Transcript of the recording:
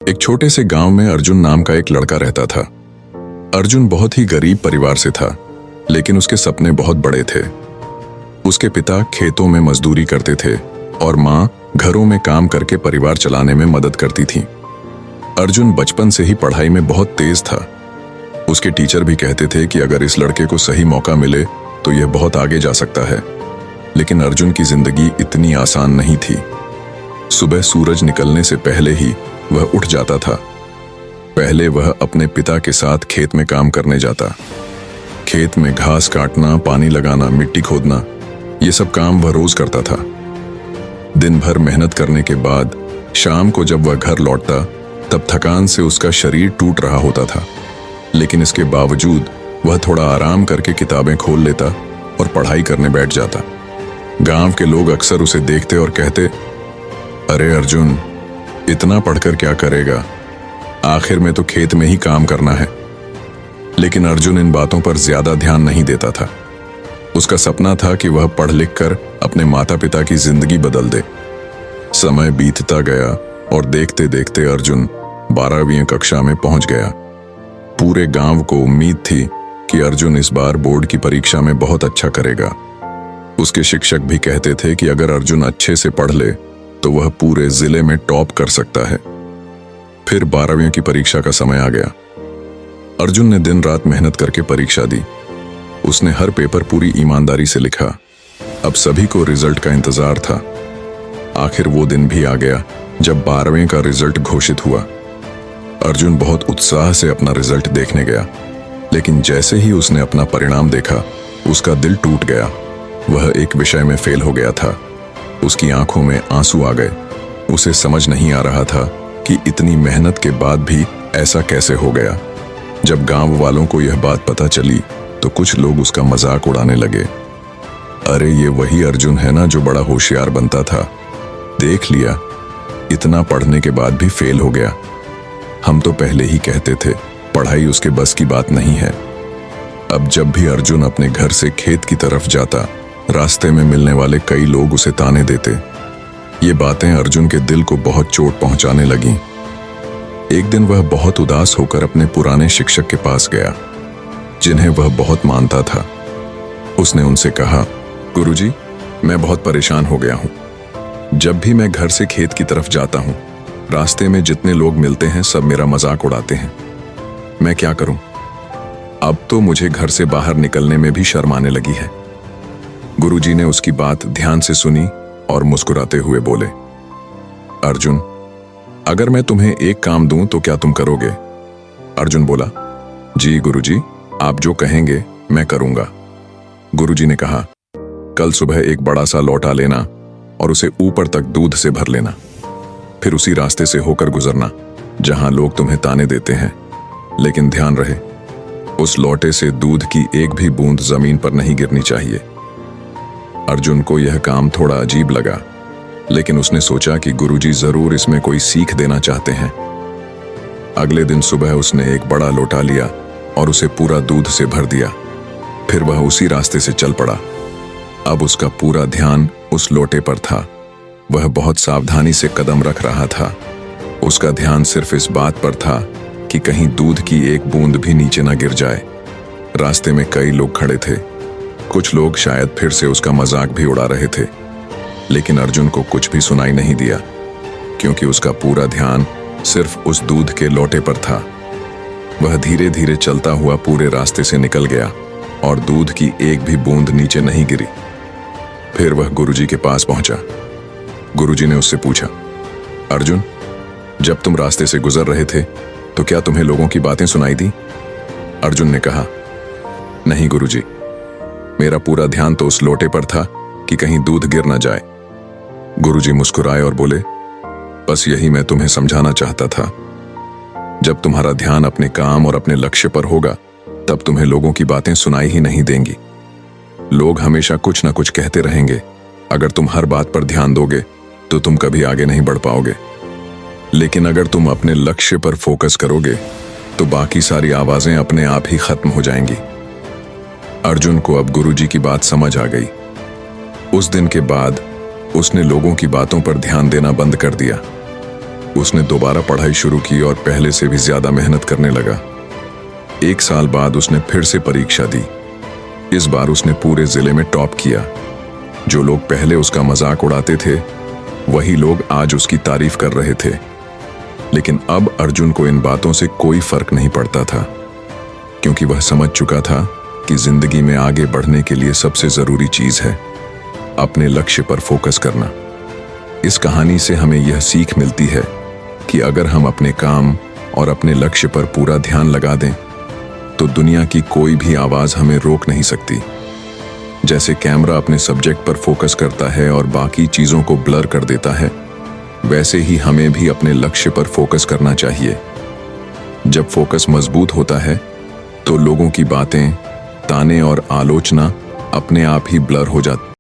एक छोटे से गांव में अर्जुन नाम का एक लड़का रहता था। अर्जुन बहुत ही गरीब परिवार से था, लेकिन उसके सपने बहुत बड़े थे। उसके पिता खेतों में मजदूरी करते थे और माँ घरों में काम करके परिवार चलाने में मदद करती थी। अर्जुन बचपन से ही पढ़ाई में बहुत तेज था। उसके टीचर भी कहते थे कि अगर इस लड़के को सही मौका मिले तो यह बहुत आगे जा सकता है। लेकिन अर्जुन की जिंदगी इतनी आसान नहीं थी। सुबह सूरज निकलने से पहले ही वह उठ जाता था। पहले वह अपने पिता के साथ खेत में काम करने जाता। खेत में घास काटना, पानी लगाना, मिट्टी खोदना, ये सब काम वह रोज करता था। दिन भर मेहनत करने के बाद शाम को जब वह घर लौटता तब थकान से उसका शरीर टूट रहा होता था। लेकिन इसके बावजूद वह थोड़ा आराम करके किताबें खोल लेता और पढ़ाई करने बैठ जाता। गांव के लोग अक्सर उसे देखते और कहते, अरे अर्जुन, इतना पढ़कर क्या करेगा, आखिर में तो खेत में ही काम करना है। लेकिन अर्जुन इन बातों पर ज्यादा ध्यान नहीं देता था। उसका सपना था कि वह पढ़ लिख कर अपने माता पिता की जिंदगी बदल दे। समय बीतता गया और देखते देखते अर्जुन 12वीं कक्षा में पहुंच गया। पूरे गांव को उम्मीद थी कि अर्जुन इस बार बोर्ड की परीक्षा में बहुत अच्छा करेगा। उसके शिक्षक भी कहते थे कि अगर अर्जुन अच्छे से पढ़ ले तो वह पूरे जिले में टॉप कर सकता है। फिर 12वीं की परीक्षा का समय आ गया। अर्जुन ने दिन रात मेहनत करके परीक्षा दी। उसने हर पेपर पूरी ईमानदारी से लिखा। अब सभी को रिजल्ट का इंतजार था। आखिर वो दिन भी आ गया जब 12वीं का रिजल्ट घोषित हुआ। अर्जुन बहुत उत्साह से अपना रिजल्ट देखने गया, लेकिन जैसे ही उसने अपना परिणाम देखा उसका दिल टूट गया। वह एक विषय में फेल हो गया था। उसकी आंखों में आंसू आ गए। उसे समझ नहीं आ रहा था कि इतनी मेहनत के बाद भी ऐसा कैसे हो गया। जब गांव वालों को यह बात पता चली तो कुछ लोग उसका मजाक उड़ाने लगे। अरे ये वही अर्जुन है ना जो बड़ा होशियार बनता था, देख लिया, इतना पढ़ने के बाद भी फेल हो गया। हम तो पहले ही कहते थे पढ़ाई उसके बस की बात नहीं है। अब जब भी अर्जुन अपने घर से खेत की तरफ जाता, रास्ते में मिलने वाले कई लोग उसे ताने देते। ये बातें अर्जुन के दिल को बहुत चोट पहुंचाने लगीं। एक दिन वह बहुत उदास होकर अपने पुराने शिक्षक के पास गया, जिन्हें वह बहुत मानता था। उसने उनसे कहा, गुरुजी, मैं बहुत परेशान हो गया हूं। जब भी मैं घर से खेत की तरफ जाता हूं, रास्ते में जितने लोग मिलते हैं सब मेरा मजाक उड़ाते हैं। मैं क्या करूं? अब तो मुझे घर से बाहर निकलने में भी शर्म आने लगी है। गुरुजी ने उसकी बात ध्यान से सुनी और मुस्कुराते हुए बोले, अर्जुन, अगर मैं तुम्हें एक काम दूं तो क्या तुम करोगे? अर्जुन बोला, जी गुरुजी, आप जो कहेंगे मैं करूंगा। गुरुजी ने कहा, कल सुबह एक बड़ा सा लोटा लेना और उसे ऊपर तक दूध से भर लेना। फिर उसी रास्ते से होकर गुजरना जहां लोग तुम्हें ताने देते हैं। लेकिन ध्यान रहे, उस लोटे से दूध की एक भी बूंद जमीन पर नहीं गिरनी चाहिए। अर्जुन को यह काम थोड़ा अजीब लगा, लेकिन उसने सोचा कि गुरुजी जरूर इसमें कोई सीख देना चाहते हैं। अगले दिन सुबह उसने एक बड़ा लोटा लिया और उसे पूरा दूध से भर दिया। फिर वह उसी रास्ते से चल पड़ा। अब उसका पूरा ध्यान उस लोटे पर था। वह बहुत सावधानी से कदम रख रहा था। उसका ध्यान सिर्फ इस बात पर था कि कहीं दूध की एक बूंद भी नीचे न गिर जाए। रास्ते में कई लोग खड़े थे। कुछ लोग शायद फिर से उसका मजाक भी उड़ा रहे थे, लेकिन अर्जुन को कुछ भी सुनाई नहीं दिया, क्योंकि उसका पूरा ध्यान सिर्फ उस दूध के लोटे पर था। वह धीरे धीरे चलता हुआ पूरे रास्ते से निकल गया और दूध की एक भी बूंद नीचे नहीं गिरी। फिर वह गुरुजी के पास पहुंचा। गुरुजी ने उससे पूछा, अर्जुन, जब तुम रास्ते से गुजर रहे थे तो क्या तुम्हें लोगों की बातें सुनाई दी? अर्जुन ने कहा, नहीं गुरुजी, मेरा पूरा ध्यान तो उस लोटे पर था कि कहीं दूध गिर ना जाए। गुरुजी मुस्कुराए और बोले, बस यही मैं तुम्हें समझाना चाहता था। जब तुम्हारा ध्यान अपने काम और अपने लक्ष्य पर होगा तब तुम्हें लोगों की बातें सुनाई ही नहीं देंगी। लोग हमेशा कुछ ना कुछ कहते रहेंगे। अगर तुम हर बात पर ध्यान दोगे तो तुम कभी आगे नहीं बढ़ पाओगे। लेकिन अगर तुम अपने लक्ष्य पर फोकस करोगे तो बाकी सारी आवाजें अपने आप ही खत्म हो जाएंगी। अर्जुन को अब गुरुजी की बात समझ आ गई। उस दिन के बाद उसने लोगों की बातों पर ध्यान देना बंद कर दिया। उसने दोबारा पढ़ाई शुरू की और पहले से भी ज्यादा मेहनत करने लगा। 1 साल बाद उसने फिर से परीक्षा दी। इस बार उसने पूरे जिले में टॉप किया। जो लोग पहले उसका मजाक उड़ाते थे, वही लोग आज उसकी तारीफ कर रहे थे। लेकिन अब अर्जुन को इन बातों से कोई फर्क नहीं पड़ता था, क्योंकि वह समझ चुका था कि जिंदगी में आगे बढ़ने के लिए सबसे जरूरी चीज है अपने लक्ष्य पर फोकस करना। इस कहानी से हमें यह सीख मिलती है कि अगर हम अपने काम और अपने लक्ष्य पर पूरा ध्यान लगा दें, तो दुनिया की कोई भी आवाज हमें रोक नहीं सकती। जैसे कैमरा अपने सब्जेक्ट पर फोकस करता है और बाकी चीजों को ब्लर कर देता है, वैसे ही हमें भी अपने लक्ष्य पर फोकस करना चाहिए। जब फोकस मजबूत होता है, तो लोगों की बातें, ताने और आलोचना अपने आप ही ब्लर हो जाती।